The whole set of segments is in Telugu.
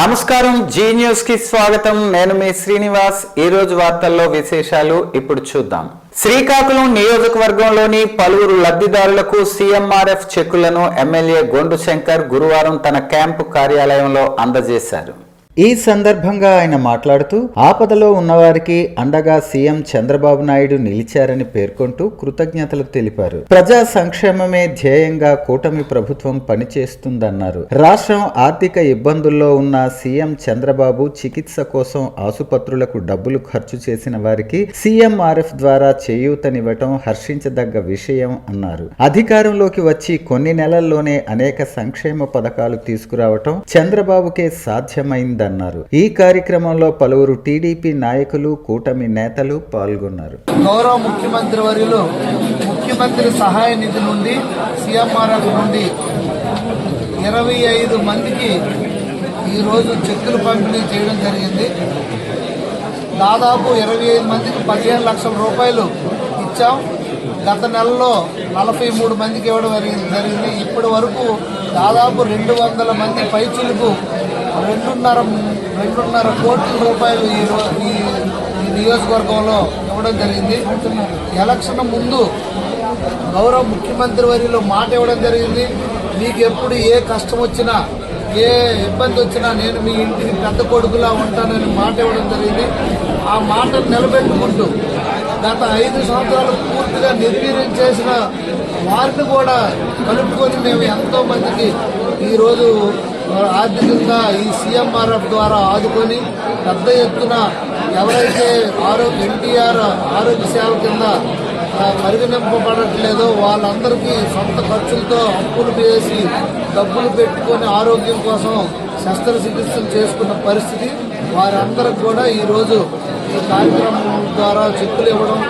నమస్కారం, జీ న్యూస్ కి స్వాగతం. నేను మీ శ్రీనివాస్. ఈ రోజు వార్తల్లో విశేషాలు ఇప్పుడు చూద్దాం. శ్రీకాకుళం నియోజకవర్గంలోని పలువురు లబ్ధిదారులకు సీఎంఆర్ఎఫ్ చెక్కులను ఎమ్మెల్యే గొండు శంకర్ గురువారం తన క్యాంపు కార్యాలయంలో అందజేశారు. ఈ సందర్భంగా ఆయన మాట్లాడుతూ ఆపదలో ఉన్నవారికి అండగా సీఎం చంద్రబాబు నాయుడు నిలిచారని పేర్కొంటూ కృతజ్ఞతలు తెలిపారు. ప్రజా సంక్షేమమే ధ్యేయంగా కూటమి ప్రభుత్వం పనిచేస్తుందన్నారు. రాష్ట్రం ఆర్థిక ఇబ్బందుల్లో ఉన్న సీఎం చంద్రబాబు చికిత్స కోసం ఆసుపత్రులకు డబ్బులు ఖర్చు చేసిన వారికి సీఎంఆర్ఎఫ్ ద్వారా చేయూతనివ్వటం హర్షించదగ్గ విషయం అన్నారు. అధికారంలోకి వచ్చి కొన్ని నెలల్లోనే అనేక సంక్షేమ పథకాలు తీసుకురావటం చంద్రబాబుకే సాధ్యమైందన్నారు. ఈ కార్యక్రమంలో పలువురు టీడీపీ నాయకులు, కూటమి నేతలు పాల్గొన్నారు. గౌరవ ముఖ్యమంత్రి వర్యులు ముఖ్యమంత్రి సహాయ నిధి నుండి సీఎంఆర్ఎఫ్ నుండి 25 మందికి ఈరోజు చెక్కులు పంపిణీ చేయడం జరిగింది. దాదాపు 25 మందికి 15 లక్షల రూపాయలు ఇచ్చాం. గత నెలలో 43 మందికి ఇవ్వడం జరిగింది. ఇప్పటి వరకు దాదాపు 200 మంది పైచులకు 2.5 కోట్ల రూపాయలు ఈ నియోజకవర్గంలో ఇవ్వడం జరిగింది. ఎలక్షన్ ముందు గౌరవ ముఖ్యమంత్రి వర్యులు మాట ఇవ్వడం జరిగింది. మీకు ఎప్పుడు ఏ కష్టం వచ్చినా, ఏ ఇబ్బంది వచ్చినా నేను మీ ఇంటికి పెద్ద కొడుకులా ఉంటానని మాట ఇవ్వడం జరిగింది. ఆ మాటను నిలబెట్టుకుంటూ గత 5 సంవత్సరాలు పూర్తిగా నిర్వీర్యం చేసిన వారిని కూడా కలుపుకొని మేము ఎంతో మందికి ఈరోజు ఆర్థికంగా ఈ సీఎంఆర్ఎఫ్ ద్వారా ఆదుకొని పెద్ద ఎత్తున ఎవరైతే ఎన్టీఆర్ ఆరోగ్య సేవ కింద పరిగణింపబడట్లేదో వాళ్ళందరికీ సొంత ఖర్చులతో అప్పులు వేసి డబ్బులు పెట్టుకొని ఆరోగ్యం కోసం శస్త్రచికిత్సలు చేసుకున్న పరిస్థితి. వారందరికి కూడా ఈరోజు ఈ కార్యక్రమం ద్వారా చెక్కులు ఇవ్వడం,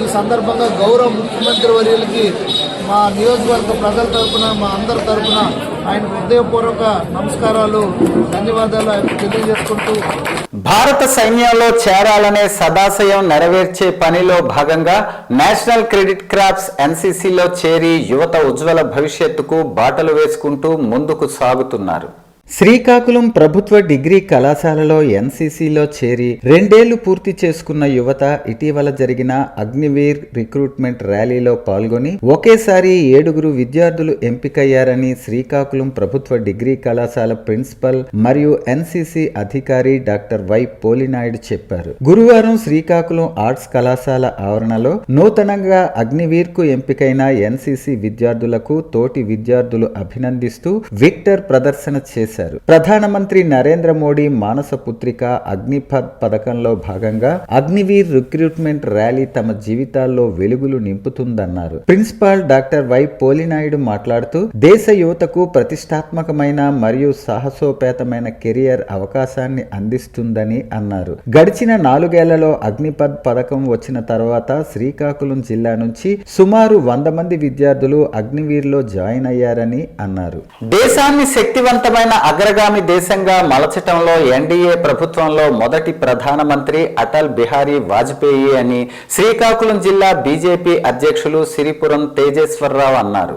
ఈ సందర్భంగా గౌరవ ముఖ్యమంత్రి వర్యులకి మా నియోజకవర్గ ప్రజల తరఫున, మా అందరి తరఫున ఆయన హృదయపూర్వక నమస్కారాలు, ధన్యవాదాలు తెలియజేసుకుంటూ భారత సైన్యంలో చేరాలనే సదాశయం నెరవేర్చే పనిలో భాగంగా నేషనల్ క్రెడిట్ క్రాప్స్ ఎన్సీసీలో చేరి యువత ఉజ్వల భవిష్యత్తుకు బాటలు వేసుకుంటూ ముందుకు సాగుతున్నారు. శ్రీకాకుళం ప్రభుత్వ డిగ్రీ కళాశాలలో ఎన్సీసీలో చేరి 2 ఏళ్లు పూర్తి చేసుకున్న యువత ఇటీవల జరిగిన అగ్నివీర్ రిక్రూట్మెంట్ ర్యాలీలో పాల్గొని ఒకేసారి 7 విద్యార్థులు ఎంపికయ్యారని శ్రీకాకుళం ప్రభుత్వ డిగ్రీ కళాశాల ప్రిన్సిపల్ మరియు ఎన్సీసీ అధికారి డాక్టర్ వై పోలినాయుడు చెప్పారు. గురువారం శ్రీకాకుళం ఆర్ట్స్ కళాశాల ఆవరణలో నూతనంగా అగ్నివీర్ కు ఎంపికైన ఎన్సీసీ విద్యార్థులకు తోటి విద్యార్థులు అభినందిస్తూ విక్టర్ ప్రదర్శన చేశారు. ప్రధానమంత్రి నరేంద్ర మోడీ మానస పుత్రిక అగ్నిపథ్ పథకంలో భాగంగా అగ్నివీర్ రిక్రూట్మెంట్ ర్యాలీ తమ జీవితాల్లో వెలుగులు నింపుతుందన్నారు. ప్రిన్సిపాల్ డాక్టర్ వై పోలినాయుడు మాట్లాడుతూ దేశ యువతకు ప్రతిష్టాత్మకమైన మరియు సాహసోపేతమైన కెరియర్ అవకాశాన్ని అందిస్తుందని అన్నారు. గడిచిన 4 ఏళ్లలో అగ్నిపథ్ పథకం వచ్చిన తర్వాత శ్రీకాకుళం జిల్లా నుంచి సుమారు 100 మంది విద్యార్థులు అగ్నివీర్లో జాయిన్ అయ్యారని అన్నారు. దేశాన్ని శక్తివంతమైన అగ్రగామి దేశంగా మలచటంలో ఎన్డీఏ ప్రభుత్వంలో మొదటి ప్రధానమంత్రి అటల్ బిహారీ వాజ్పేయి అని శ్రీకాకుళం జిల్లా బీజేపీ అధ్యక్షులు సిరిపురం తేజేశ్వరరావు అన్నారు.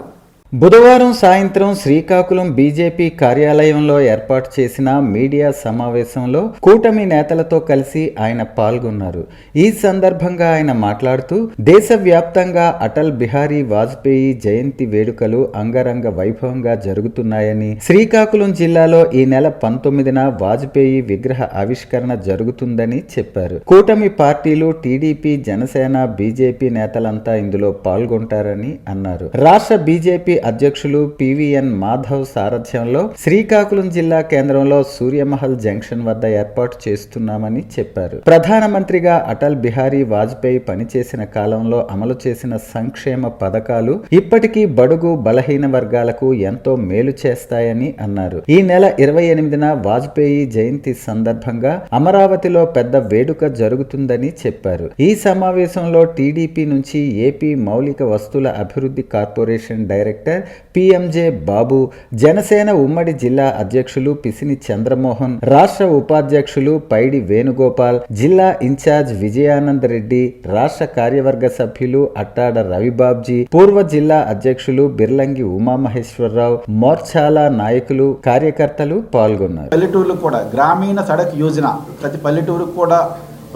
బుధవారం సాయంత్రం శ్రీకాకుళం బీజేపీ కార్యాలయంలో ఏర్పాటు చేసిన మీడియా సమావేశంలో కూటమి నేతలతో కలిసి ఆయన పాల్గొన్నారు. ఈ సందర్భంగా ఆయన మాట్లాడుతూ దేశవ్యాప్తంగా అటల్ బిహారీ వాజ్పేయి జయంతి వేడుకలు అంగరంగ వైభవంగా జరుగుతున్నాయని, శ్రీకాకుళం జిల్లాలో ఈ నెల 19న వాజ్పేయి విగ్రహ ఆవిష్కరణ జరుగుతుందని చెప్పారు. కూటమి పార్టీలు టీడీపీ, జనసేన, బీజేపీ నేతలంతా ఇందులో పాల్గొంటారని అన్నారు. రాష్ట్ర బీజేపీ అధ్యక్షులు పివిఎన్ మాధవ్ సారథ్యంలో శ్రీకాకుళం జిల్లా కేంద్రంలో సూర్యమహల్ జంక్షన్ వద్ద ఏర్పాటు చేస్తున్నామని చెప్పారు. ప్రధానమంత్రిగా అటల్ బిహారీ వాజ్పేయి పనిచేసిన కాలంలో అమలు చేసిన సంక్షేమ పథకాలు ఇప్పటికీ బడుగు బలహీన వర్గాలకు ఎంతో మేలు చేస్తాయని అన్నారు. ఈ నెల 28న వాజ్పేయి జయంతి సందర్భంగా అమరావతిలో పెద్ద వేడుక జరుగుతుందని చెప్పారు. ఈ సమావేశంలో టీడీపీ నుంచి ఏపీ మౌలిక వస్తువుల అభివృద్ధి కార్పొరేషన్ డైరెక్టర్ డైరెక్టర్ పిఎంజే బాబు, జనసేన ఉమ్మడి జిల్లా అధ్యక్షులు పిసిని చంద్రమోహన్, రాష్ట్ర ఉపాధ్యక్షులు పైడి వేణుగోపాల్, జిల్లా ఇన్ఛార్జ్ విజయానంద్ రెడ్డి, రాష్ట్ర కార్యవర్గ సభ్యులు అట్టాడ రవిబాబ్జీ, పూర్వ జిల్లా అధ్యక్షులు బిర్లంగి ఉమామహేశ్వరరావు, మోర్చాల నాయకులు, కార్యకర్తలు పాల్గొన్నారు. పల్లెటూరులకు కూడా గ్రామీణ సడక్ యోజన, ప్రతి పల్లెటూరుకు కూడా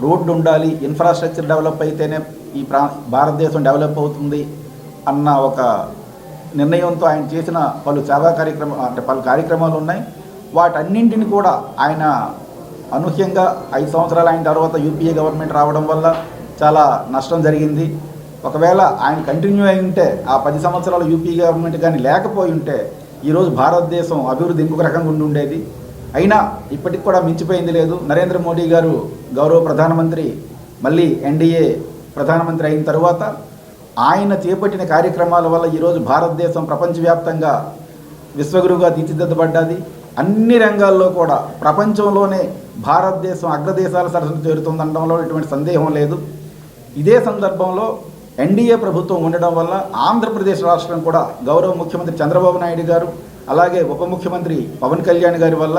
రోడ్డు ఉండాలి, ఇన్ఫ్రాస్ట్రక్చర్ డెవలప్ అయితేనే ఈ భారతదేశం డెవలప్ అవుతుంది అన్న ఒక నిర్ణయంతో ఆయన చేసిన పలు సేవా కార్యక్రమాలు ఉన్నాయి. వాటన్నింటిని కూడా ఆయన అనూహ్యంగా 5 సంవత్సరాలు అయిన తర్వాత యూపీఏ గవర్నమెంట్ రావడం వల్ల చాలా నష్టం జరిగింది. ఒకవేళ ఆయన కంటిన్యూ అయి ఉంటే, ఆ 10 సంవత్సరాలు యూపీఏ గవర్నమెంట్ కానీ లేకపోయి ఉంటే ఈరోజు భారతదేశం అభివృద్ధి ఇంకొక రకంగా ఉండి ఉండేది. అయినా ఇప్పటికి కూడా మించిపోయింది లేదు. నరేంద్ర మోడీ గారు గౌరవ ప్రధానమంత్రి, మళ్ళీ ఎన్డీఏ ప్రధానమంత్రి అయిన తర్వాత ఆయన చేపట్టిన కార్యక్రమాల వల్ల ఈరోజు భారతదేశం ప్రపంచవ్యాప్తంగా విశ్వగురువుగా తీర్చిదిద్దబడ్డది. అన్ని రంగాల్లో కూడా ప్రపంచంలోనే భారతదేశం అగ్రదేశాల సరసన చేరుతుందనడంలో ఎటువంటి సందేహం లేదు. ఇదే సందర్భంలో ఎన్డీఏ ప్రభుత్వం ఉండడం వల్ల ఆంధ్రప్రదేశ్ రాష్ట్రం కూడా గౌరవ ముఖ్యమంత్రి చంద్రబాబు నాయుడు గారు, అలాగే ఉప ముఖ్యమంత్రి పవన్ కళ్యాణ్ గారి వల్ల,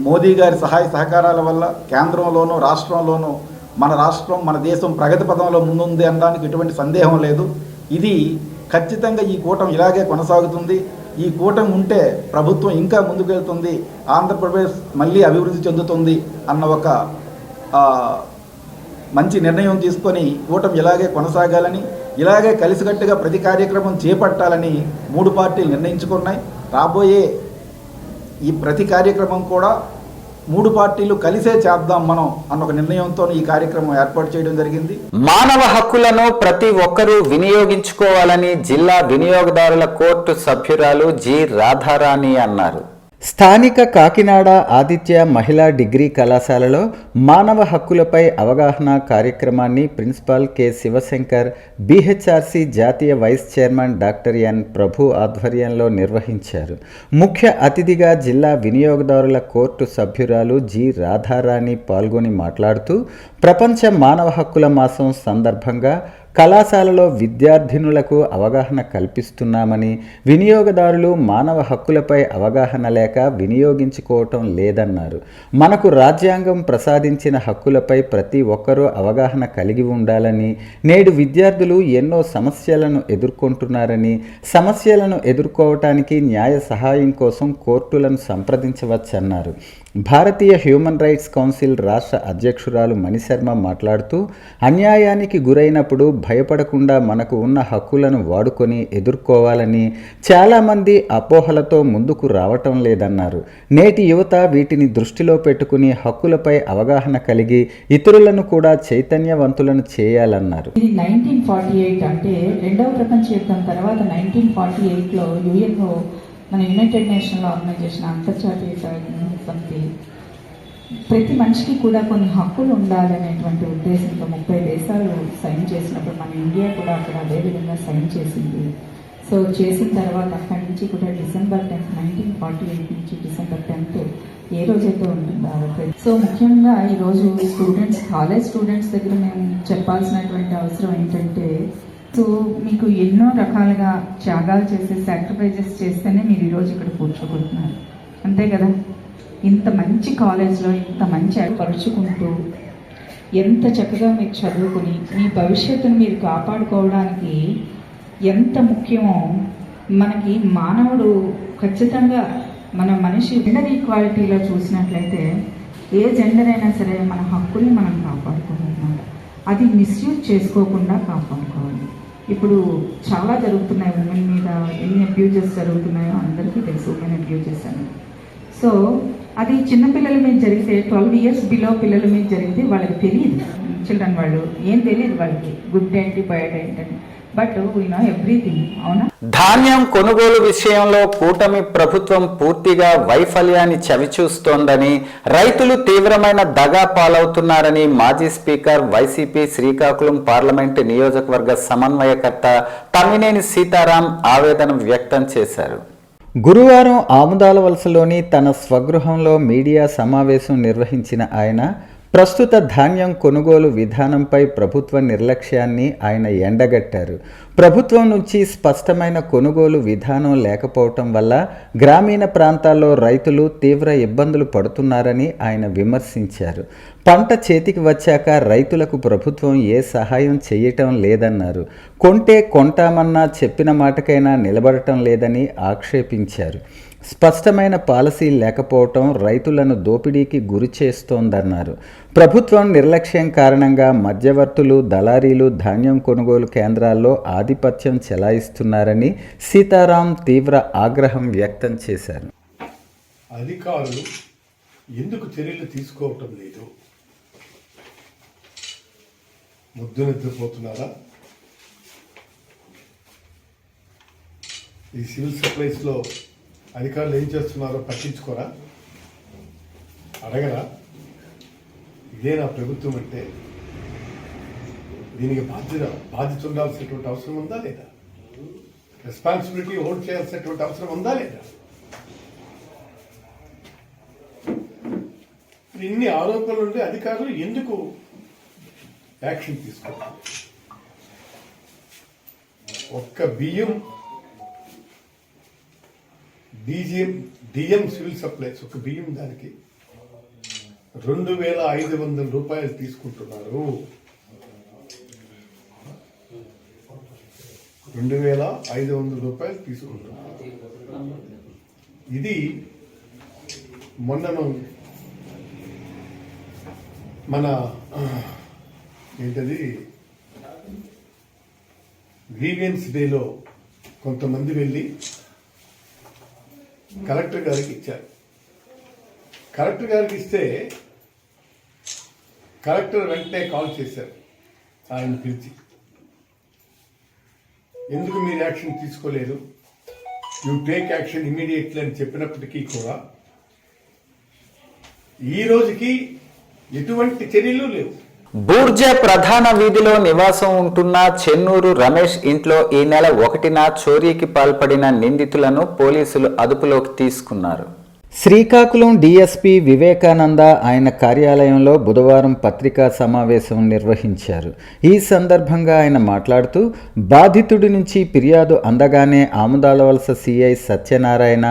మోదీ గారి సహాయ సహకారాల వల్ల కేంద్రంలోనూ రాష్ట్రంలోనూ మన రాష్ట్రం, మన దేశం ప్రగతి పదంలో ముందుంది అనడానికి ఎటువంటి సందేహం లేదు. ఇది ఖచ్చితంగా ఈ కూటమి ఇలాగే కొనసాగుతుంది. ఈ కూటమి ఉంటే ప్రభుత్వం ఇంకా ముందుకు వెళ్తుంది, ఆంధ్రప్రదేశ్ మళ్ళీ అభివృద్ధి చెందుతుంది అన్న ఒక మంచి నిర్ణయం తీసుకొని కూటమి ఇలాగే కొనసాగాలని, ఇలాగే కలిసికట్టుగా ప్రతి కార్యక్రమం చేపట్టాలని 3 పార్టీలు నిర్ణయించుకున్నాయి. రాబోయే ఈ ప్రతి కార్యక్రమం కూడా 3 పార్టీలు కలిసే చేద్దాం మనం అన్న ఒక నిర్ణయంతో ఈ కార్యక్రమం ఏర్పాటు చేయడం జరిగింది. మానవ హక్కులను ప్రతి ఒక్కరూ వినియోగించుకోవాలని జిల్లా వినియోగదారుల కోర్టు సభ్యురాలు జి రాధారాణి అన్నారు. స్థానిక కాకినాడ ఆదిత్య మహిళా డిగ్రీ కళాశాలలో మానవ హక్కులపై అవగాహన కార్యక్రమాన్ని ప్రిన్సిపాల్ కె శివశంకర్, బిహెచ్ఆర్సి జాతీయ వైస్ చైర్మన్ డాక్టర్ ఎన్ ప్రభు ఆధ్వర్యంలో నిర్వహించారు. ముఖ్య అతిథిగా జిల్లా వినియోగదారుల కోర్టు సభ్యురాలు జి రాధారాణి పాల్గొని మాట్లాడుతూ, ప్రపంచ మానవ హక్కుల మాసం సందర్భంగా కళాశాలలో విద్యార్థినులకు అవగాహన కల్పిస్తున్నామని, వినియోగదారులు మానవ హక్కులపై అవగాహన లేక వినియోగించుకోవటం లేదన్నారు. మనకు రాజ్యాంగం ప్రసాదించిన హక్కులపై ప్రతి ఒక్కరూ అవగాహన కలిగి ఉండాలని, నేడు విద్యార్థులు ఎన్నో సమస్యలను ఎదుర్కొంటున్నారని, సమస్యలను ఎదుర్కోవటానికి న్యాయ సహాయం కోసం కోర్టులను సంప్రదించవచ్చన్నారు. భారతీయ హ్యూమన్ రైట్స్ కౌన్సిల్ రాష్ట్ర అధ్యక్షురాలు మణిశర్మ మాట్లాడుతూ, అన్యాయానికి గురైనప్పుడు భయపడకుండా మనకు ఉన్న హక్కులను వాడుకొని ఎదుర్కోవాలని, చాలామంది అపోహలతో ముందుకు రావటం లేదన్నారు. నేటి యువత వీటిని దృష్టిలో పెట్టుకుని హక్కులపై అవగాహన కలిగి ఇతరులను కూడా చైతన్యవంతులను చేయాలన్నారు. 1948 అంటే రెండవ ప్రపంచ యుద్ధం తర్వాత 1948లో యుఎన్ఓ, మన యునైటెడ్ నేషనల్ ఆర్గనైజేషన్, అంతర్జాతీయ సమితి ప్రతి మనిషికి కూడా కొన్ని హక్కులు ఉండాలనేటువంటి ఉద్దేశంతో 30 దేశాలు సైన్ చేసినప్పుడు మన ఇండియా కూడా అక్కడ అదేవిధంగా సైన్ చేసింది. సో చేసిన తర్వాత అక్కడి నుంచి కూడా డిసెంబర్ 10, 1948 నుంచి డిసెంబర్ 10 ఏ రోజైతే ఉంటుందో. సో ముఖ్యంగా ఈరోజు స్టూడెంట్స్, కాలేజ్ స్టూడెంట్స్ దగ్గర మేము చెప్పాల్సినటువంటి అవసరం ఏంటంటే, సో మీకు ఎన్నో రకాలుగా త్యాగాలు చేసి సాక్రిఫైజెస్ చేస్తేనే మీరు ఈరోజు ఇక్కడ కూర్చోబోతున్నారు, అంతే కదా. ఇంత మంచి కాలేజ్లో ఇంత మంచి పరుచుకుంటూ ఎంత చక్కగా మీరు చదువుకుని మీ భవిష్యత్తును మీరు కాపాడుకోవడానికి ఎంత ముఖ్యమో, మనకి మానవుడు ఖచ్చితంగా మన మనిషి జెండర్ ఈక్వాలిటీలో చూసినట్లయితే ఏ జెండర్ అయినా సరే మన హక్కుల్ని మనం కాపాడుకోవాలన్నమాట. అది మిస్యూజ్ చేసుకోకుండా కాపాడుకోవాలి. ఇప్పుడు చాలా జరుగుతున్నాయి, ఉమెన్ మీద ఎన్ని అబ్యూజెస్ జరుగుతున్నాయో అందరికీ తెలుసు, ఉమెన్ అబ్యూజెస్ అని. సో అది చిన్నపిల్లల మీద జరిగితే, 12 years బిలో పిల్లల మీద జరిగితే వాళ్ళకి తెలియదు, చిల్డ్రన్ వాళ్ళు ఏం తెలియదు వాళ్ళకి గుడ్ ఏంటి బ్యాడ్ ఏంటని. But we know everything. అవునా? ధాన్యం కొనుగోలు విషయంలో కూటమి ప్రభుత్వం పూర్తిగా వైఫల్యాన్ని చవిచూస్తోందని, రైతులు తీవ్రమైన దగా పాలవుతున్నారని మాజీ స్పీకర్ వైసీపీ శ్రీకాకుళం పార్లమెంటు నియోజకవర్గ సమన్వయకర్త తమ్మినేని సీతారాం ఆవేదన వ్యక్తం చేశారు. గురువారం ఆముదాల వలసలోని తన స్వగృహంలో మీడియా సమావేశం నిర్వహించిన ఆయన ప్రస్తుత ధాన్యం కొనుగోలు విధానంపై ప్రభుత్వ నిర్లక్ష్యాన్ని ఆయన ఎండగట్టారు. ప్రభుత్వం నుంచి స్పష్టమైన కొనుగోలు విధానం లేకపోవటం వల్ల గ్రామీణ ప్రాంతాల్లో రైతులు తీవ్ర ఇబ్బందులు పడుతున్నారని ఆయన విమర్శించారు. పంట చేతికి వచ్చాక రైతులకు ప్రభుత్వం ఏ సహాయం చేయటం లేదన్నారు. కొంటే కొంటామన్నా చెప్పిన మాటకైనా నిలబడటం లేదని ఆక్షేపించారు. స్పష్టమైన పాలసీ లేకపోవటం రైతులను దోపిడీకి గురి చేస్తోందన్నారు. ప్రభుత్వం నిర్లక్ష్యం కారణంగా మధ్యవర్తులు, దళారీలు ధాన్యం కొనుగోలు కేంద్రాల్లో ఆధిపత్యం చెలాయిస్తున్నారని సీతారాం తీవ్ర ఆగ్రహం వ్యక్తం చేశారు. అధికారులు ఎందుకు చర్యలు తీసుకోవటం లేదు? ముద్దు నిద్రపోతున్నారా? ఈ సివిల్ సప్లైస్లో అధికారులు ఏం చేస్తున్నారో పట్టించుకోరా? అడగరా? ఇదే నా ప్రభుత్వం అంటే దీనికి బాధ్యత ఉండాల్సినటువంటి అవసరం ఉందా లేదా? రెస్పాన్సిబిలిటీ హోల్డ్ చేయాల్సినటువంటి అవసరం ఉందా లేదా? ఇన్ని ఆరోపణలు ఉండే అధికారులు ఎందుకు యాక్షన్ తీసుకోవాలి? ఒక్క బియ్యం డిఎం సివిల్ సప్లైస్ ఒక బియ్యం దానికి 2,500 రూపాయలు తీసుకుంటున్నారు. 2,500 రూపాయలు తీసుకుంటున్నారు. ఇది మొన్నను మన ఏంటది గ్రీవియన్స్ డేలో కొంతమంది వెళ్ళి కలెక్టర్ గారికి ఇచ్చారు. కలెక్టర్ గారికి ఇస్తే కలెక్టర్ వెంటనే కాల్ చేశారు ఆయన పిలిచి, ఎందుకు మీరు యాక్షన్ తీసుకోలేదు, యూ టేక్ యాక్షన్ ఇమీడియట్లీ అని చెప్పినప్పటికీ కూడా ఈ రోజుకి ఎటువంటి చర్యలు లేవు. బూర్జ ప్రధాన వీధిలో నివాసం ఉంటున్న చెన్నూరు రమేష్ ఇంట్లో ఈ నెల 1న చోరీకి పాల్పడిన నిందితులను పోలీసులు అదుపులోకి తీసుకున్నారు. శ్రీకాకుళం డీఎస్పీ వివేకానంద ఆయన కార్యాలయంలో బుధవారం పత్రికా సమావేశం నిర్వహించారు. ఈ సందర్భంగా ఆయన మాట్లాడుతూ, బాధితుడి నుంచి ఫిర్యాదు అందగానే Amudalavalasa CI Satyanarayana,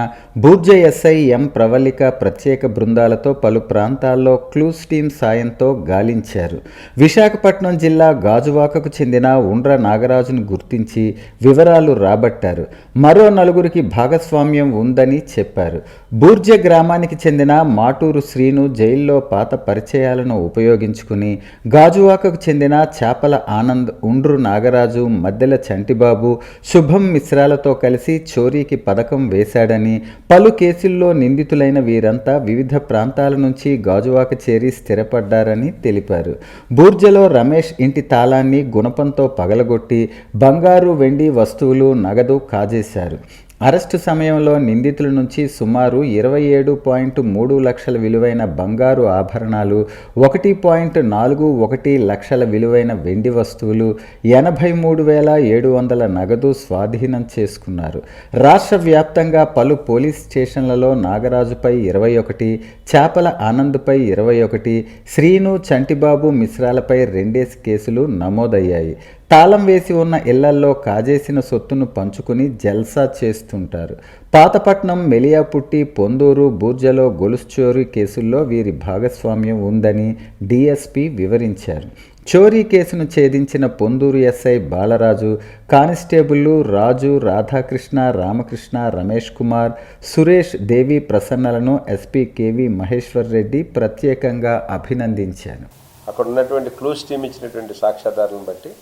Burja SI M Pravallika ప్రత్యేక బృందాలతో పలు ప్రాంతాల్లో క్లూస్ టీం సాయంతో గాలించారు. విశాఖపట్నం జిల్లా గాజువాకకు చెందిన ఉండ్ర నాగరాజును గుర్తించి వివరాలు రాబట్టారు. మరో 4గురికి భాగస్వామ్యం ఉందని చెప్పారు. బూర్జ గ్రామానికి చెందిన మాటూరు శ్రీను జైల్లో పాత పరిచయాలను ఉపయోగించుకుని గాజువాకకు చెందిన చాపల ఆనంద్, ఉండ్రు నాగరాజు, మద్దెల చంటిబాబు, శుభం మిశ్రాలతో కలిసి చోరీకి పథకం వేశాడని, పలు కేసుల్లో నిందితులైన వీరంతా వివిధ ప్రాంతాల నుంచి గాజువాక చేరి స్థిరపడ్డారని తెలిపారు. బూర్జలో రమేష్ ఇంటి తాళాన్ని గుణపంతో పగలగొట్టి బంగారు, వెండి వస్తువులు, నగదు కాజేశారు. అరెస్టు సమయంలో నిందితుల నుంచి సుమారు 27.3 లక్షల విలువైన బంగారు ఆభరణాలు, 1.41 లక్షల విలువైన వెండి వస్తువులు, 83,700 నగదు స్వాధీనం చేసుకున్నారు. రాష్ట్ర వ్యాప్తంగా పలు పోలీస్ స్టేషన్లలో నాగరాజుపై 21, చాపల ఆనంద్పై 21, శ్రీను, చంటిబాబు మిశ్రాలపై 2 కేసులు నమోదయ్యాయి. తాళం వేసి ఉన్న ఇళ్లల్లో కాజేసిన సొత్తును పంచుకుని జల్సా చేస్తుంటారు. పాతపట్నం, మెలియాపుట్టి, పొందూరు, బూర్జలో గొలుసు చోరీ కేసుల్లో వీరి భాగస్వామ్యం ఉందని డీఎస్పీ వివరించారు. చోరీ కేసును ఛేదించిన పొందూరు ఎస్ఐ బాలరాజు, కానిస్టేబుళ్లు రాజు, రాధాకృష్ణ, రామకృష్ణ, రమేష్ కుమార్, సురేష్, దేవి ప్రసన్నలను ఎస్పీ కేవి మహేశ్వర్ రెడ్డి ప్రత్యేకంగా అభినందించారు. అక్కడ ఉన్నటువంటి క్లూస్ టీం ఇచ్చినటువంటి సాక్ష్యాధారాలను బట్టి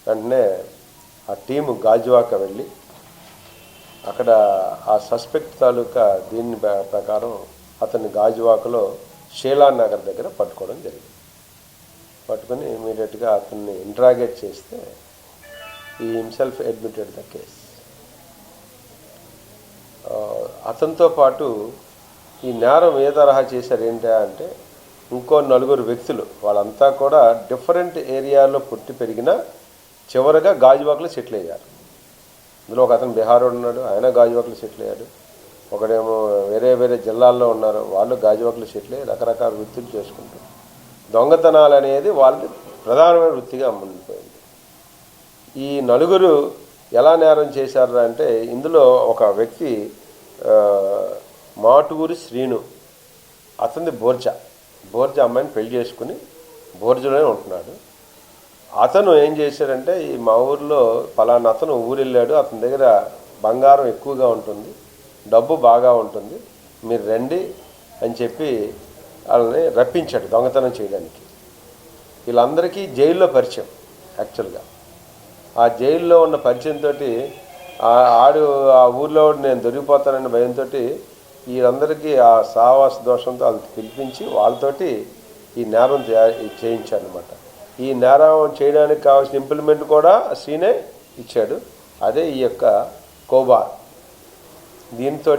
వెంటనే ఆ టీము గాజువాక వెళ్ళి అక్కడ ఆ సస్పెక్ట్ తాలూకా దీని ప్రకారం అతన్ని గాజువాకలో షీలానగర్ దగ్గర పట్టుకోవడం జరిగింది. పట్టుకొని ఇమీడియట్గా అతన్ని ఇంట్రాగేట్ చేస్తే ఈ హిమ్సెల్ఫ్ అడ్మిటెడ్ ద కేస్. అతనితో పాటు ఈ నేరం ఏ తరహా చేశారు ఏంటి అంటే, ఇంకో 4 వ్యక్తులు, వాళ్ళంతా కూడా డిఫరెంట్ ఏరియాలో పుట్టి పెరిగినా చివరిగా గాజువాకలో సెటిల్ అయ్యారు. ఇందులో ఒక అతను బీహార్ ఉన్నాడు, ఆయన గాజువాకలో సెటిల్ అయ్యాడు. ఒకడేమో వేరే జిల్లాల్లో ఉన్నారు, వాళ్ళు గాజువాకలో సెటిల్ అయ్యి రకరకాల వృత్తులు చేసుకుంటారు. దొంగతనాలు అనేది వాళ్ళది ప్రధానమైన వృత్తిగా ఉండిపోయింది. ఈ నలుగురు ఎలా నేరం చేశారు అంటే, ఇందులో ఒక వ్యక్తి మాటూరి శ్రీను, అతనిది బోర్జా అమ్మాయిని పెళ్లి చేసుకుని బోర్జులోనే ఉంటున్నాడు. అతను ఏం చేశాడంటే, ఈ మా ఊరిలో పలానా అతను ఊరెళ్ళాడు, అతని దగ్గర బంగారం ఎక్కువగా ఉంటుంది, డబ్బు బాగా ఉంటుంది, మీరు రండి అని చెప్పి వాళ్ళని రప్పించాడు దొంగతనం చేయడానికి. వీళ్ళందరికీ జైల్లో పరిచయం. యాక్చువల్గా ఆ జైల్లో ఉన్న పరిచయంతో ఆ ఊర్లో నేను దొరికిపోతానన్న భయంతో వీళ్ళందరికీ ఆ సావాస దోషంతో వాళ్ళకి పిలిపించి వాళ్ళతోటి ఈ నేరం చేయించాడనమాట. ఈ నేరం చేయడానికి కావాల్సిన ఇంప్లిమెంట్ కూడా సీనే ఇచ్చాడు. అదే ఈ యొక్క కోబార్. దీంతో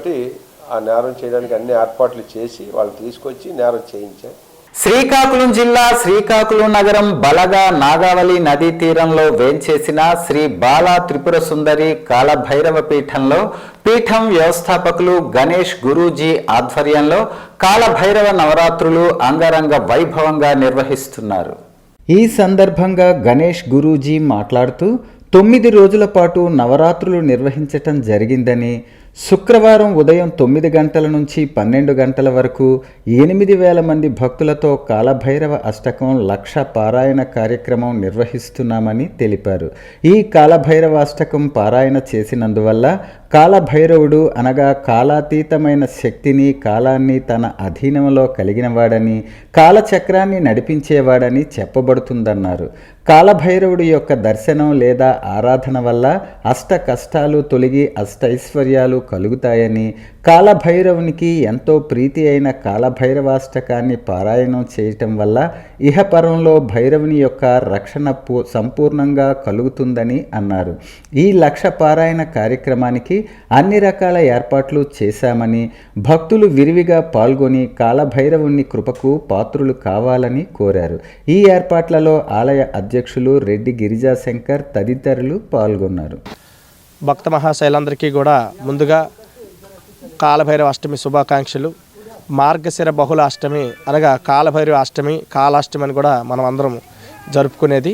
ఆ నేరం చేయడానికి అన్ని ఏర్పాట్లు చేసి వాళ్ళు తీసుకొచ్చి నేరం చేయించారు. శ్రీకాకుళం జిల్లా శ్రీకాకుళం నగరం బలగా నాగావళి నదీ తీరంలో వేంచేసిన శ్రీ బాలా త్రిపుర సుందరి కాలభైరవ పీఠంలో పీఠం వ్యవస్థాపకులు గణేష్ గురూజీ ఆధ్వర్యంలో కాలభైరవ నవరాత్రులు అంగరంగ వైభవంగా నిర్వహిస్తున్నారు. ఈ సందర్భంగా గణేష్ గురూజీ మాట్లాడుతూ 9 రోజుల పాటు నవరాత్రులు నిర్వహించటం జరిగిందని, శుక్రవారం ఉదయం 9 గంటల నుంచి 12 గంటల వరకు 8,000 మంది భక్తులతో కాలభైరవ అష్టకం 1,00,000 పారాయణ కార్యక్రమం నిర్వహిస్తున్నామని తెలిపారు. ఈ కాలభైరవ అష్టకం పారాయణ చేసినందువల్ల కాలభైరవుడు అనగా కాలాతీతమైన శక్తిని, కాలాన్ని తన అధీనంలో కలిగినవాడని, కాలచక్రాన్ని నడిపించేవాడని చెప్పబడుతుందన్నారు. కాలభైరవుడి యొక్క దర్శనం లేదా ఆరాధన వల్ల అష్ట కష్టాలు తొలగి అష్టైశ్వర్యాలు కలుగుతాయని, కాలభైరవునికి ఎంతో ప్రీతి అయిన కాలభైరవాష్టకాన్ని పారాయణం చేయటం వల్ల ఇహపరంలో భైరవుని యొక్క రక్షణ సంపూర్ణంగా కలుగుతుందని అన్నారు. ఈ 1,00,000 పారాయణ కార్యక్రమానికి అన్ని రకాల ఏర్పాట్లు చేశామని, భక్తులు విరివిగా పాల్గొని కాలభైరవుని కృపకు పాత్రులు కావాలని కోరారు. ఈ ఏర్పాట్లలో ఆలయ అధ్యక్షులు రెడ్డి గిరిజాశంకర్ తదితరులు పాల్గొన్నారు. భక్త మహాశైలందరికీ కూడా ముందుగా కాలభైరవ అష్టమి శుభాకాంక్షలు. మార్గశిర బహుళ అష్టమి అనగా కాలభైరవ అష్టమి, కాలాష్టమి అని కూడా మనం అందరం జరుపుకునేది.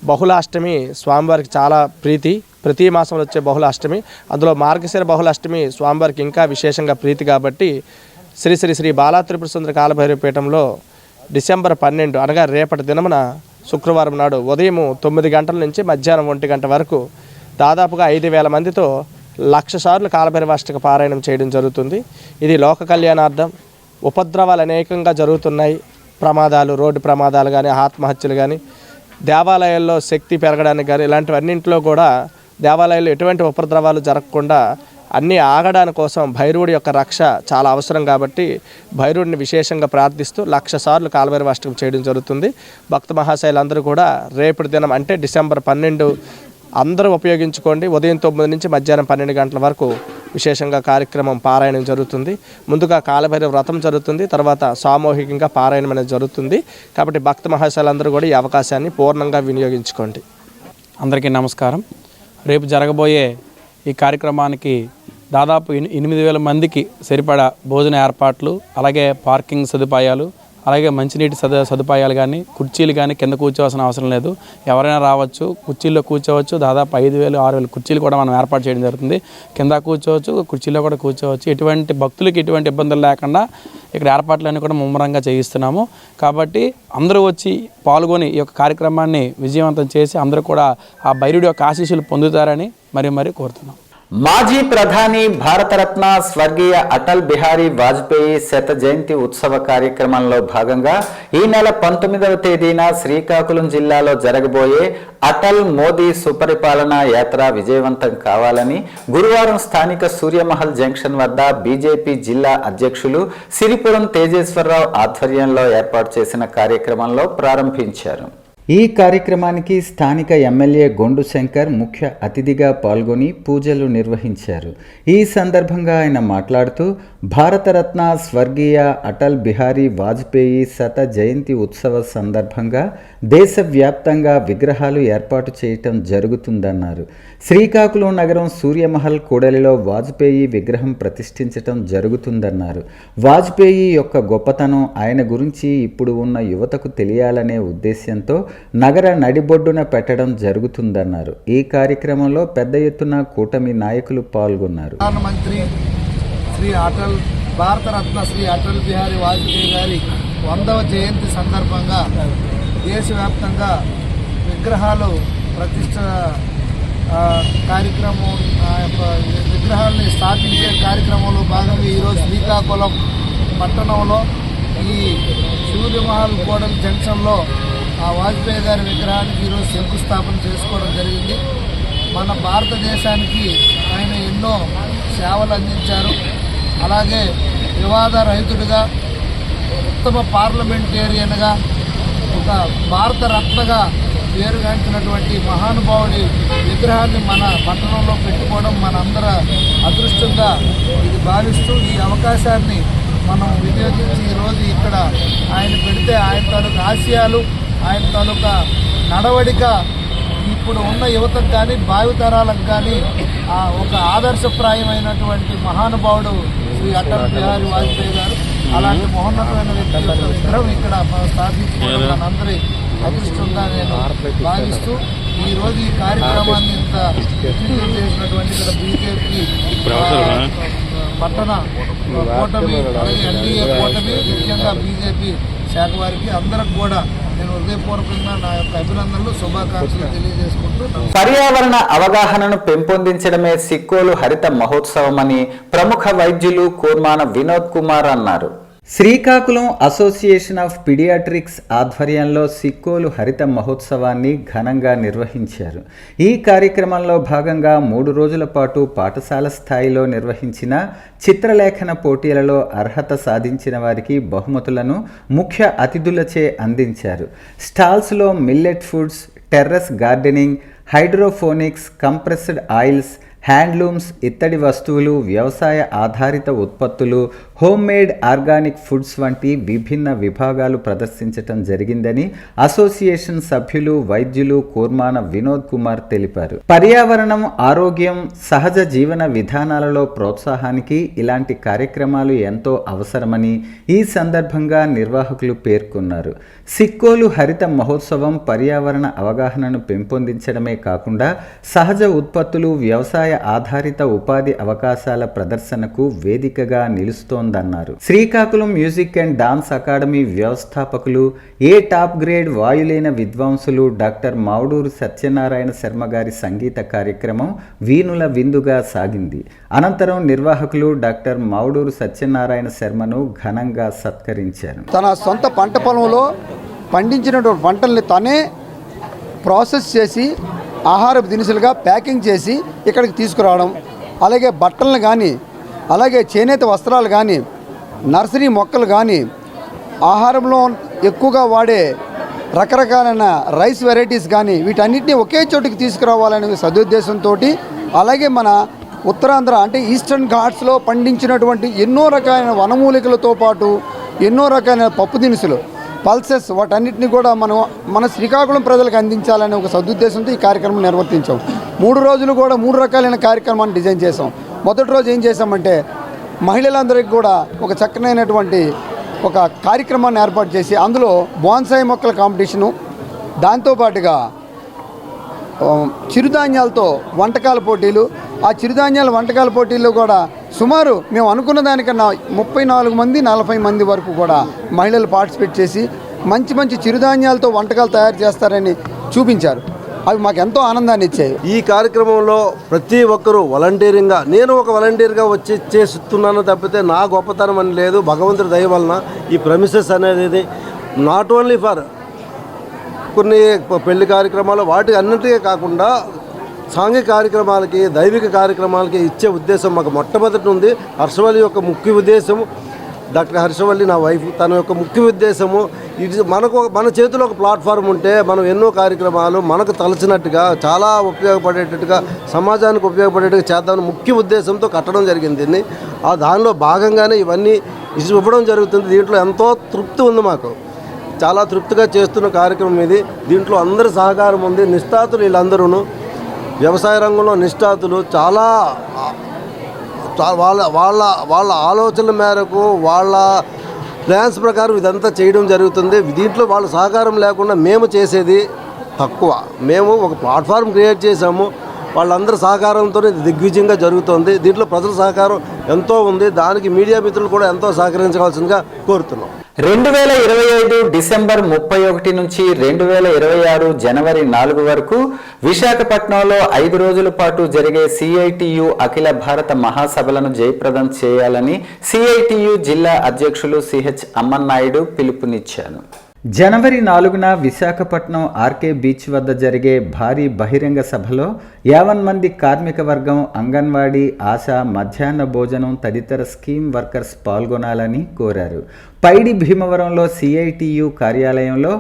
బహుళ అష్టమి స్వామివారికి చాలా ప్రీతి. ప్రతి మాసంలో వచ్చే బహుళ అష్టమి, అందులో మార్గశిర బహుళ అష్టమి స్వామివారికి ఇంకా విశేషంగా ప్రీతి కాబట్టి శ్రీ శ్రీ శ్రీ బాలా త్రిపుర సుందరి కాలభైరవ పీఠంలో డిసెంబర్ 12 అనగా రేపటి దినమున శుక్రవారం నాడు ఉదయం 9 గంటల నుంచి మధ్యాహ్నం 1 గంట వరకు దాదాపుగా 5,000 మందితో 1,00,000 సార్లు కాలభైరవాష్టక పారాయణం చేయడం జరుగుతుంది. ఇది లోక కళ్యాణార్థం. ఉపద్రవాలు అనేకంగా జరుగుతున్నాయి. ప్రమాదాలు, రోడ్డు ప్రమాదాలు కానీ, ఆత్మహత్యలు కానీ, దేవాలయాల్లో శక్తి పెరగడానికి కానీ, ఇలాంటివన్నింటిలో కూడా దేవాలయాల్లో ఎటువంటి ఉపద్రవాలు జరగకుండా అన్నీ ఆగడానికి కోసం భైరవుడి యొక్క రక్ష చాలా అవసరం కాబట్టి భైరవుడిని విశేషంగా ప్రార్థిస్తూ 1,00,000 సార్లు కాలభైరవాష్టకం చేయడం జరుగుతుంది. భక్త మహాశైలందరూ కూడా రేపటి దినం అంటే డిసెంబర్ 12 అందరూ ఉపయోగించుకోండి. ఉదయం 9 నుంచి మధ్యాహ్నం 12 గంటల వరకు విశేషంగా కార్యక్రమం పారాయణం జరుగుతుంది. ముందుగా కాలభైరవ వ్రతం జరుగుతుంది, తర్వాత సామూహికంగా పారాయణం అనేది జరుగుతుంది. కాబట్టి భక్త మహాశైలందరూ కూడా ఈ అవకాశాన్ని పూర్ణంగా వినియోగించుకోండి. అందరికీ నమస్కారం. రేపు జరగబోయే ఈ కార్యక్రమానికి దాదాపు 8,000 మందికి సరిపడా భోజన ఏర్పాట్లు, అలాగే పార్కింగ్ సదుపాయాలు, అలాగే మంచినీటి సదుపాయాలు కానీ, కుర్చీలు కానీ కింద కూర్చోవాల్సిన అవసరం లేదు. ఎవరైనా రావచ్చు, కుర్చీల్లో కూర్చోవచ్చు. దాదాపు 5,000-6,000 కుర్చీలు కూడా మనం ఏర్పాటు చేయడం జరుగుతుంది. కింద కూర్చోవచ్చు, కుర్చీలో కూడా కూర్చోవచ్చు. ఎటువంటి భక్తులకి ఎటువంటి ఇబ్బందులు లేకుండా ఇక్కడ ఏర్పాట్లన్నీ కూడా ముమ్మరంగా చేయిస్తున్నాము. కాబట్టి అందరూ వచ్చి పాల్గొని ఈ యొక్క కార్యక్రమాన్ని విజయవంతం చేసి అందరూ కూడా ఆ భైరవుడి యొక్క ఆశీస్సులు పొందుతారని మరీ కోరుతున్నాం. మాజీ ప్రధాని భారతరత్న స్వర్గీయ అటల్ బిహారీ వాజ్పేయి శత జయంతి ఉత్సవ కార్యక్రమంలో భాగంగా ఈ నెల 19వ తేదీన శ్రీకాకుళం జిల్లాలో జరగబోయే అటల్ మోదీ సుపరిపాలన యాత్ర విజయవంతం కావాలని గురువారం స్థానిక సూర్యమహల్ జంక్షన్ వద్ద బీజేపీ జిల్లా అధ్యక్షులు సిరిపురం తేజేశ్వరరావు ఆధ్వర్యంలో ఏర్పాటు చేసిన కార్యక్రమంలో ప్రారంభించారు. ఈ కార్యక్రమానికి స్థానిక ఎమ్మెల్యే గొండు శంకర్ ముఖ్య అతిథిగా పాల్గొని పూజలు నిర్వహించారు. ఈ సందర్భంగా ఆయన మాట్లాడుతూ భారతరత్న స్వర్గీయ అటల్ బిహారీ వాజ్పేయి శత జయంతి ఉత్సవ సందర్భంగా దేశవ్యాప్తంగా విగ్రహాలు ఏర్పాటు చేయటం జరుగుతుందన్నారు. శ్రీకాకుళం నగరం సూర్యమహల్ కూడలిలో వాజ్పేయి విగ్రహం ప్రతిష్ఠించటం జరుగుతుందన్నారు. వాజ్పేయి యొక్క గొప్పతనం, ఆయన గురించి ఇప్పుడు ఉన్న యువతకు తెలియాలనే ఉద్దేశ్యంతో నగర నడిబొడ్డున పెట్టడం జరుగుతుందన్నారు. ఈ కార్యక్రమంలో పెద్ద ఎత్తున కూటమి నాయకులు పాల్గొన్నారు. ప్రధానమంత్రి భారతరత్న శ్రీ అటల్ బిహారీ వాజ్పేయి గారి 100వ జయంతి సందర్భంగా దేశవ్యాప్తంగా విగ్రహాలు ప్రతిష్ట కార్యక్రమం, విగ్రహాలని స్థాపించే కార్యక్రమంలో భాగంగా ఈరోజు శ్రీకాకుళం పట్టణంలో ఈ సూర్యమహల్ కోడల్ జంక్షన్లో ఆ వాజ్పేయి గారి విగ్రహానికి ఈరోజు శంకుస్థాపన చేసుకోవడం జరిగింది. మన భారతదేశానికి ఆయన ఎన్నో సేవలు అందించారు. అలాగే వివాద రహితుడిగా, ఉత్తమ పార్లమెంటేరియన్గా, ఒక భారత రత్నగా పేరుగాంచినటువంటి మహానుభావుడి విగ్రహాన్ని మన పట్టణంలో పెట్టుకోవడం మనందరి అదృష్టంగా ఇది భావిస్తూ ఈ అవకాశాన్ని మనం వినియోగించి ఈరోజు ఇక్కడ ఆయన పెడితే ఆయన తాలూకా ఆశయాలు, ఆయన తాలూకా నడవడిక ఇప్పుడు ఉన్న యువతకు కానీ భావితరాలకు కానీ ఒక ఆదర్శప్రాయమైనటువంటి మహానుభావుడు శ్రీ అటల్ బిహారీ వాజ్పేయి గారు. అలాంటి మహోన్నతమైన వ్యక్తి యొక్క విగ్రహం ఇక్కడ స్థాపించుకోవడం మనందరి అదృష్టంగా నేను భావిస్తూ ఈరోజు ఈ కార్యక్రమాన్ని ఇంత విజయం చేసినటువంటి ఇక్కడ బీజేపీ పట్టణ కూటమి, అలాగే ఎన్డీఏ కూటమి, ముఖ్యంగా బీజేపీ శాఖ వారికి అందరికి కూడా నేను హృదయపూర్వకంగా నా యొక్క అభినందనలు, శుభాకాంక్షలు తెలియజేసుకుంటూ పర్యావరణ అవగాహనను పెంపొందించడమే సిక్కోలు హరిత మహోత్సవమని ప్రముఖ వైద్యులు కూర్మాన వినోద్ కుమార్ అన్నారు. శ్రీకాకుళం అసోసియేషన్ ఆఫ్ పీడియాట్రిక్స్ ఆధ్వర్యంలో సిక్కోలు హరిత మహోత్సవాన్ని ఘనంగా నిర్వహించారు. ఈ కార్యక్రమంలో భాగంగా 3 రోజుల పాటు పాఠశాల స్థాయిలో నిర్వహించిన చిత్రలేఖన పోటీలలో అర్హత సాధించిన వారికి బహుమతులను ముఖ్య అతిథులచే అందించారు. స్టాల్స్లో millet foods, terrace gardening, hydroponics, compressed oils, handlooms, ఇత్తడి వస్తువులు, వ్యవసాయ ఆధారిత ఉత్పత్తులు, హోమ్ మేడ్ ఆర్గానిక్ ఫుడ్స్ వంటి విభిన్న విభాగాలు ప్రదర్శించటం జరిగిందని అసోసియేషన్ సభ్యులు వైద్యులు కూర్మాన వినోద్ కుమార్ తెలిపారు. పర్యావరణం, ఆరోగ్యం, సహజ జీవన విధానాలలో ప్రోత్సాహానికి ఇలాంటి కార్యక్రమాలు ఎంతో అవసరమని ఈ సందర్భంగా నిర్వాహకులు పేర్కొన్నారు. సిక్కోలు హరిత మహోత్సవం పర్యావరణ అవగాహనను పెంపొందించడమే కాకుండా సహజ ఉత్పత్తులు, వ్యవసాయ ఆధారిత ఉపాధి అవకాశాల ప్రదర్శనకు వేదికగా నిలుస్తోందన్నారు. Srikakulam music and dance academy వ్యవస్థాపకులు, ఏ టాప్ గ్రేడ్ వాయులీన విద్వాంసులు డాక్టర్ మావుడూరు సత్యనారాయణ శర్మ గారి సంగీత కార్యక్రమం వీణుల విందుగా సాగింది. అనంతరం నిర్వాహకులు డాక్టర్ మావుడూరు సత్యనారాయణ శర్మను ఘనంగా సత్కరించారు. తన సొంత పంట పొలంలో పండించినటువంటి పంటల్ని తనే ప్రాసెస్ చేసి ఆహారపు దినుసులుగా ప్యాకింగ్ చేసి ఇక్కడికి తీసుకురావడం, అలాగే బట్టలను కానీ, అలాగే చేనేత వస్త్రాలు కానీ, నర్సరీ మొక్కలు కానీ, ఆహారంలో ఎక్కువగా వాడే రకరకాలైన రైస్ వెరైటీస్ కానీ వీటన్నిటిని ఒకే చోటుకి తీసుకురావాలనే సదుద్దేశంతో, అలాగే మన ఉత్తరాంధ్ర అంటే ఈస్టర్న్ ఘాట్స్లో పండించినటువంటి ఎన్నో రకాలైన వనమూలికలతో పాటు ఎన్నో రకాలైన పప్పు దినుసులు, పల్సెస్, వాటన్నిటిని కూడా మన శ్రీకాకుళం ప్రజలకు అందించాలనే ఒక సదుద్దేశంతో ఈ కార్యక్రమం నిర్వర్తించాం. 3 రోజులు కూడా 3 రకాలైన కార్యక్రమాన్ని డిజైన్ చేసాం. మొదటి రోజు ఏం చేసామంటే మహిళలందరికీ కూడా ఒక చక్కనైనటువంటి ఒక కార్యక్రమాన్ని ఏర్పాటు చేసి అందులో బోన్సాయి మొక్కల కాంపిటీషను, దాంతోపాటుగా చిరుధాన్యాలతో వంటకాల పోటీలు, ఆ చిరుధాన్యాల వంటకాల పోటీల్లో కూడా సుమారు మేము అనుకున్న దానికన్నా 34 మంది 40 మంది వరకు కూడా మహిళలు పార్టిసిపేట్ చేసి మంచి మంచి చిరుధాన్యాలతో వంటకాలు తయారు చేస్తారని చూపించారు. అవి మాకు ఎంతో ఆనందాన్ని ఇచ్చాయి. ఈ కార్యక్రమంలో ప్రతి ఒక్కరూ వాలంటీరింగ్గా, నేను ఒక వాలంటీర్గా వచ్చి చేస్తున్నాను తప్పితే నా గొప్పతనం అని లేదు. భగవంతుడి దయ వలన ఈ ప్రమిసెస్ అనేది నాట్ ఓన్లీ ఫర్ కొన్ని పెళ్లి కార్యక్రమాలు వాటి అన్నింటికే కాకుండా సాంఘిక కార్యక్రమాలకి, దైవిక కార్యక్రమాలకి ఇచ్చే ఉద్దేశం మాకు మొట్టమొదటి ఉంది. హర్షవల్లి యొక్క ముఖ్య ఉద్దేశము, డాక్టర్ హర్షవల్లి నా వైఫ్, తన యొక్క ముఖ్య ఉద్దేశము ఇది మన చేతిలో ఒక ప్లాట్ఫామ్ ఉంటే మనం ఎన్నో కార్యక్రమాలు మనకు తలచినట్టుగా చాలా ఉపయోగపడేటట్టుగా సమాజానికి ఉపయోగపడేట్టుగా చేద్దామని ముఖ్య ఉద్దేశంతో కట్టడం జరిగింది. దానిలో భాగంగానే ఇవన్నీ ఇవ్వడం జరుగుతుంది. దీంట్లో ఎంతో తృప్తి ఉంది మాకు. చాలా తృప్తిగా చేస్తున్న కార్యక్రమం ఇది. దీంట్లో అందరి సహకారం ఉంది. నిష్ఠాతులు వీళ్ళందరూ వ్యవసాయ రంగంలో నిష్ఠాతులు చాలా వాళ్ళ వాళ్ళ వాళ్ళ ఆలోచనల మేరకు వాళ్ళ ప్లాన్స్ ప్రకారం ఇదంతా చేయడం జరుగుతుంది. దీంట్లో వాళ్ళ సహకారం లేకుండా మేము చేసేది తక్కువ. మేము ఒక ప్లాట్ఫామ్ క్రియేట్ చేసాము. వాళ్ళందరి సహకారంతో ఇది దిగ్విజయంగా జరుగుతుంది. దీంట్లో ప్రజల సహకారం ఎంతో ఉంది. దానికి మీడియా మిత్రులు కూడా ఎంతో సహకరించవలసిందిగా కోరుతున్నాం. 2025 డిసెంబర్ 31 నుంచి 2026 జనవరి 4 వరకు విశాఖపట్నంలో 5 రోజుల పాటు జరిగే CITU అఖిల భారత మహాసభలను జయప్రదం చేయాలని CITU జిల్లా అధ్యక్షులు CH అమ్మన్నాయుడు పిలుపునిచ్చారు. జనవరి 4న విశాఖపట్నం ఆర్కే బీచ్ వద్ద జరిగే భారీ బహిరంగ సభలో 50 మంది కార్మిక వర్గం, అంగన్వాడీ, ఆశా, మధ్యాహ్న భోజనం తదితర స్కీమ్ వర్కర్స్ పాల్గొనాలని కోరారు. పైడి భీమవరంలో CITU కార్యాలయంలో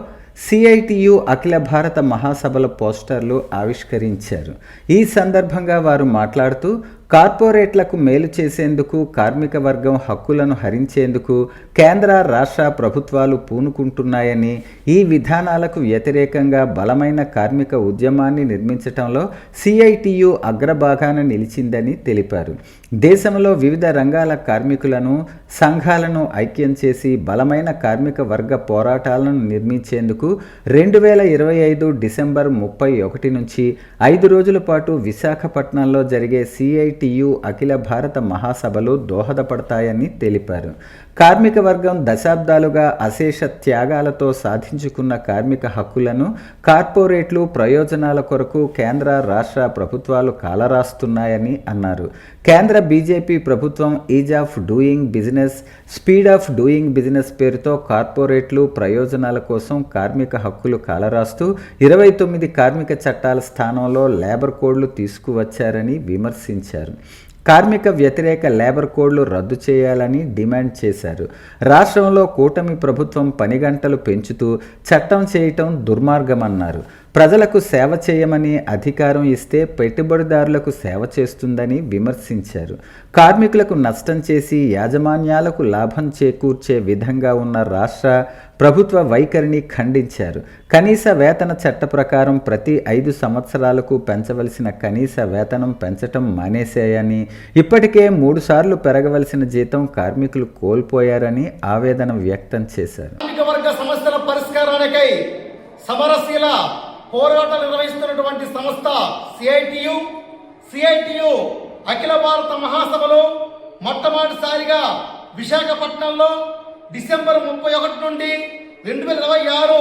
CITU అఖిల భారత మహాసభల పోస్టర్లు ఆవిష్కరించారు. ఈ సందర్భంగా వారు మాట్లాడుతూ కార్పొరేట్లకు మేలు చేసేందుకు, కార్మిక వర్గం హక్కులను హరించేందుకు కేంద్ర రాష్ట్ర ప్రభుత్వాలు పూనుకుంటున్నాయని, ఈ విధానాలకు వ్యతిరేకంగా బలమైన కార్మిక ఉద్యమాన్ని నిర్మించటంలో CITU అగ్రభాగాన నిలిచిందని తెలిపారు. దేశంలో వివిధ రంగాల కార్మికులను, సంఘాలను ఐక్యం చేసి బలమైన కార్మిక వర్గ పోరాటాలను నిర్మించేందుకు 2025 డిసెంబర్ 31 నుంచి 5 రోజుల పాటు విశాఖపట్నంలో జరిగే CITU అఖిల భారత మహాసభలు దోహదపడతాయని తెలిపారు. కార్మిక వర్గం దశాబ్దాలుగా అశేష త్యాగాలతో సాధించుకున్న కార్మిక హక్కులను కార్పొరేట్లు ప్రయోజనాల కొరకు కేంద్ర రాష్ట్ర ప్రభుత్వాలు కాలరాస్తున్నాయని అన్నారు. కేంద్ర బీజేపీ ప్రభుత్వం is of doing business, speed of doing business పేరుతో కార్పొరేట్లు ప్రయోజనాల కోసం కార్మిక హక్కులు కాలరాస్తూ 29 కార్మిక చట్టాల స్థానంలో లేబర్ కోడ్లు తీసుకువచ్చారని విమర్శించారు. కార్మిక వ్యతిరేక లేబర్ కోడ్లు రద్దు చేయాలని డిమాండ్ చేశారు. రాష్ట్రంలో కూటమి ప్రభుత్వం పని గంటలు పెంచుతూ చట్టం చేయటం దుర్మార్గమన్నారు. ప్రజలకు సేవ చేయమని అధికారం ఇస్తే పెట్టుబడిదారులకు సేవ చేస్తుందని విమర్శించారు. కార్మికులకు నష్టం చేసి యాజమాన్యాలకు లాభం చేకూర్చే విధంగా ఉన్న రాష్ట్ర ప్రభుత్వ వైఖరిని ఖండించారు. కనీస వేతన చట్ట ప్రకారం ప్రతి 5 సంవత్సరాలకు పెంచవలసిన కనీస వేతనం పెంచటం మానేశాయని, ఇప్పటికే 3 సార్లు పెరగవలసిన జీతం కార్మికులు కోల్పోయారని ఆవేదన వ్యక్తం చేశారు. సమస్యల పరిష్కారానికై సమరశీల పోరాటాలు నిర్వహిస్తున్నటువంటి సంస్థ CITU అఖిల భారత మహాసభలో మొట్టమొదటిసారిగా విశాఖపట్నంలో డిసెంబర్ 31 నుండి 2026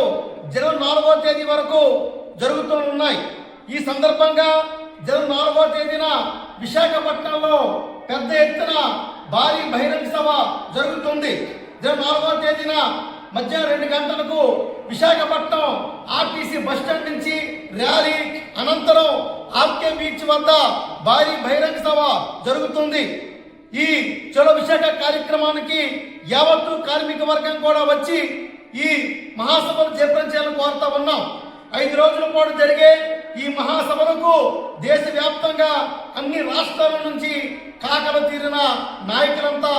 జనవరి 4వ తేదీ వరకు జరుగుతున్నాయి. ఈ సందర్భంగా జనవరి 4వ తేదీన విశాఖపట్నంలో పెద్ద ఎత్తున భారీ బహిరంగ సభ జరుగుతుంది. జనవరి 4వ తేదీన మధ్యాహ్నం 2 గంటలకు విశాఖపట్నం RTC బస్టాండ్ నుంచి ర్యాలీ, అనంతరం ఆర్కే బీచ్ వద్ద భారీ బహిరంగ సభ జరుగుతుంది. ఈ చలో విశాఖ కార్యక్రమానికి యావత్తు కార్మిక వర్గం కూడా వచ్చి ఈ మహాసభను జయప్రదం చేయాలని కోరుతా ఉన్నాం. 5 రోజుల పాటు జరిగే ఈ మహాసభలకు దేశవ్యాప్తంగా అన్ని రాష్ట్రాల నుంచి కాకలు తీరిన నాయకులంతా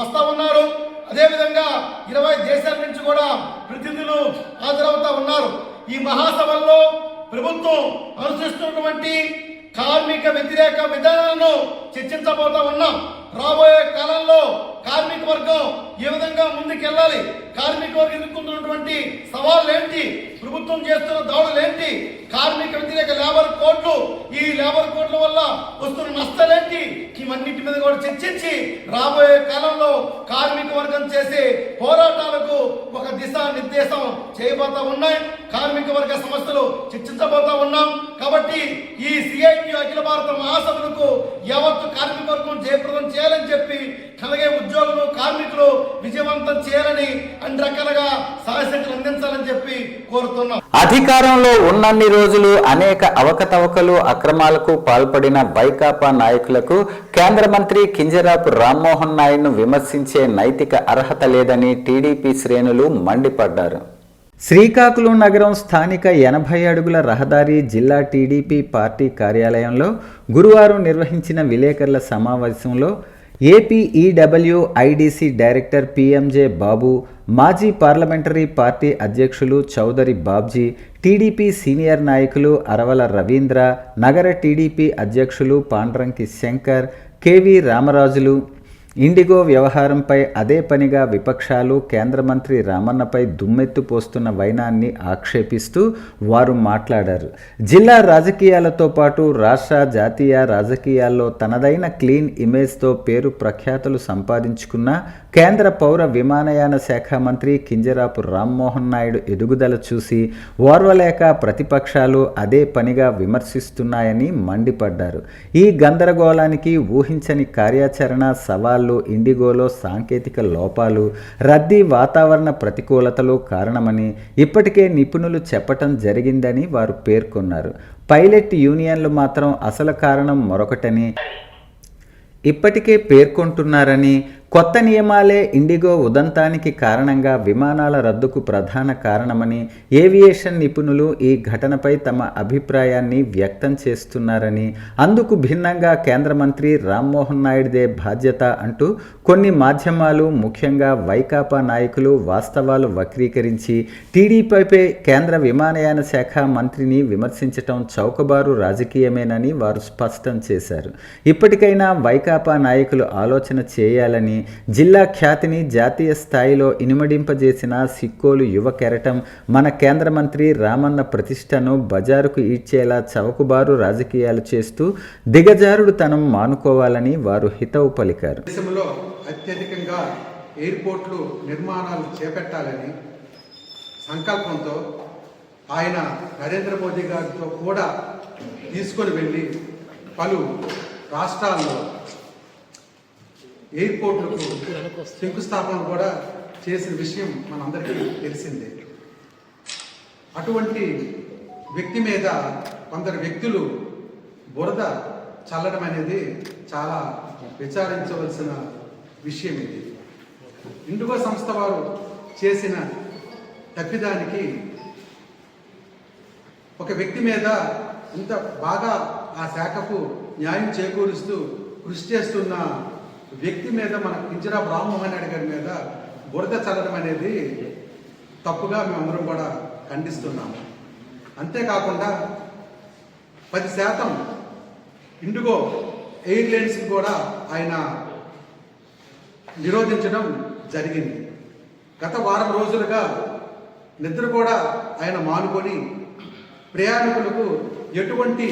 వస్తా ఉన్నారు. అదేవిధంగా 20 దేశాల నుంచి కూడా ప్రతినిధులు హాజరవుతా ఉన్నారు. ఈ మహాసభల్లో ప్రభుత్వం అనుసరిస్తున్నటువంటి కార్మిక వ్యతిరేక విధానాలను చర్చించబోతా ఉన్నాం. రాబోయే కాలంలో కార్మిక వర్గం ఏ విధంగా ముందుకెళ్ళాలి, కార్మిక వర్గం ఎదుర్కొంటున్నటువంటి సవాళ్ళు ఏంటి, ప్రభుత్వం చేస్తున్న దాడులు ఏంటి, కార్మిక వ్యతిరేక లేబర్ కోడ్లు, ఈ లేబర్ కోడ్ల వల్ల వస్తున్న నష్టాలేంటి, ఇవన్నిటి మీద కూడా చర్చించి రాబోయే కాలంలో కార్మిక వర్గం చేసే పోరాటాలకు ఒక దిశా నిర్దేశం చేయబోతా ఉన్నాయి. కార్మిక వర్గ సమస్యలు చర్చించబోతా ఉన్నాం. కాబట్టి ఈ CITU అఖిల భారత మహాసభలకు యావత్తు కార్మిక వర్గం జయప్రదం చేయాలని చెప్పి, అలాగే ఉద్యోగులు, కార్మికులు విజయవంతం చేయాలని అన్ని రకాలుగా సహాయశక్తులు అందించాలని చెప్పి కోరుతున్నాం. అధికారంలో ఉన్నన్ని రోజులు అనేక అవకతవకలు, అక్రమాలకు పాల్పడిన వైకాపా నాయకులకు కేంద్ర మంత్రి కింజరాపు రామ్మోహన్ నాయుడును విమర్శించే నైతిక అర్హత లేదని టీడీపీ శ్రేణులు మండిపడ్డారు. శ్రీకాకుళం నగరం స్థానిక 80 అడుగుల రహదారి జిల్లా టీడీపీ పార్టీ కార్యాలయంలో గురువారం నిర్వహించిన విలేకరుల సమావేశంలో ఏపీ ఈడబ్ల్యూఐడిసి డైరెక్టర్ పిఎంజే బాబు, మాజీ పార్లమెంటరీ పార్టీ అధ్యక్షులు చౌదరి బాబ్జీ, టీడీపీ సీనియర్ నాయకులు అరవల రవీంద్ర, నగర టీడీపీ అధ్యక్షులు పాండ్రంకి శంకర్, కేవీ రామరాజులు ఇండిగో వ్యవహారంపై అదే పనిగా విపక్షాలు కేంద్ర మంత్రి రామన్నపై దుమ్మెత్తు పోస్తున్న వైనాన్ని ఆక్షేపిస్తూ వారు మాట్లాడారు. జిల్లా రాజకీయాలతో పాటు రాష్ట్ర, జాతీయ రాజకీయాల్లో తనదైన క్లీన్ ఇమేజ్తో పేరు ప్రఖ్యాతులు సంపాదించుకున్న కేంద్ర పౌర విమానయాన శాఖ మంత్రి కింజరాపు రామ్మోహన్ నాయుడు ఎదుగుదల చూసి ఓర్వలేక ప్రతిపక్షాలు అదే పనిగా విమర్శిస్తున్నాయని మండిపడ్డారు. ఈ గందరగోళానికి ఊహించని కార్యాచరణ, సవాళ్లు, ఇండిగోలో సాంకేతిక లోపాలు, రద్దీ వాతావరణ ప్రతికూలతలు కారణమని ఇప్పటికే నిపుణులు చెప్పటం జరిగిందని వారు పేర్కొన్నారు. పైలట్ యూనియన్లు మాత్రం అసలు కారణం మరొకటని ఇప్పటికే పేర్కొంటున్నారని, కొత్త నియమాలే ఇండిగో ఉదంతానికి కారణంగా విమానాల రద్దుకు ప్రధాన కారణమని ఏవియేషన్ నిపుణులు ఈ ఘటనపై తమ అభిప్రాయాన్ని వ్యక్తం చేస్తున్నారని, అందుకు భిన్నంగా కేంద్ర మంత్రి రామ్మోహన్ నాయుడుదే బాధ్యత అంటూ కొన్ని మాధ్యమాలు, ముఖ్యంగా వైకాపా నాయకులు వాస్తవాలు వక్రీకరించి టీడీపీపై కేంద్ర విమానయాన శాఖ మంత్రిని విమర్శించటం చౌకబారు రాజకీయమేనని వారు స్పష్టం చేశారు. ఇప్పటికైనా వైకాపా నాయకులు ఆలోచన చేయాలని, జిల్లా ఖ్యాతిని జాతీయ స్థాయిలో ఇనుమడింపజేసిన సిక్కోలు యువ కెరటం మన కేంద్ర మంత్రి రామన్న ప్రతిష్టను బజారుకు ఈడ్చేలా చౌకబారు రాజకీయాలు చేస్తూ దిగజారుడుతనం మానుకోవాలని వారు హితవు పలికారు. దేశంలో అత్యధికంగా ఎయిర్పోర్ట్లు నిర్మాణాలు చేపట్టాలని సంకల్పంతో ఆయన నరేంద్ర మోదీ గారితో కూడా తీసుకొని వెళ్ళి పలు రాష్ట్రాల్లో ఎయిర్పోర్ట్లకు శంకుస్థాపన కూడా చేసిన విషయం మనందరికీ తెలిసిందే. అటువంటి వ్యక్తి మీద కొందరు వ్యక్తులు బురద చల్లడం అనేది చాలా విచారించవలసిన విషయం. ఇది ఇండిగో సంస్థ వారు చేసిన తప్పిదానికి ఒక వ్యక్తి మీద ఇంత బాగా ఆ శాఖకు న్యాయం చేకూరుస్తూ కృషి చేస్తున్న వ్యక్తి మీద మన కింజరాపు రామ్మోహన్ నాయుడు గారి మీద బురద చల్లడం అనేది తప్పుగా మేమందరం కూడా ఖండిస్తున్నాము. అంతేకాకుండా 10% ఇండిగో ఎయిర్లైన్స్ కూడా ఆయన నిరోధించడం జరిగింది. గత వారం రోజులుగా నిద్ర కూడా ఆయన మానుకొని ప్రయాణికులకు ఎటువంటి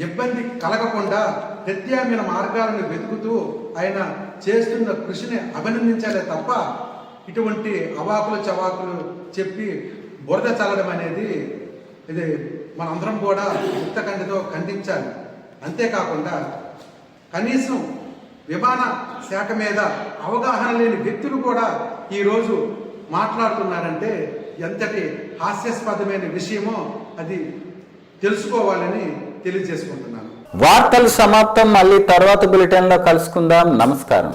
ఇబ్బంది కలగకుండా ప్రత్యామ్నాయ మార్గాలను వెతుకుతూ ఆయన చేస్తున్న కృషిని అభినందించాలే తప్ప ఇటువంటి అవాకులు చవాకులు చెప్పి బురద చల్లడం అనేది ఇది మనందరం కూడా ముక్తకంఠతో ఖండించాలి. అంతేకాకుండా కనీసం విమాన శాఖ మీద అవగాహన లేని వ్యక్తులు కూడా ఈరోజు మాట్లాడుతున్నారంటే ఎంతటి హాస్యాస్పదమైన విషయమో అది తెలుసుకోవాలని తెలియజేసుకుంటున్నాను. వార్తలు సమాప్తం. మళ్ళీ తర్వాత బులెటిన్లో కలుసుకుందాం. నమస్కారం.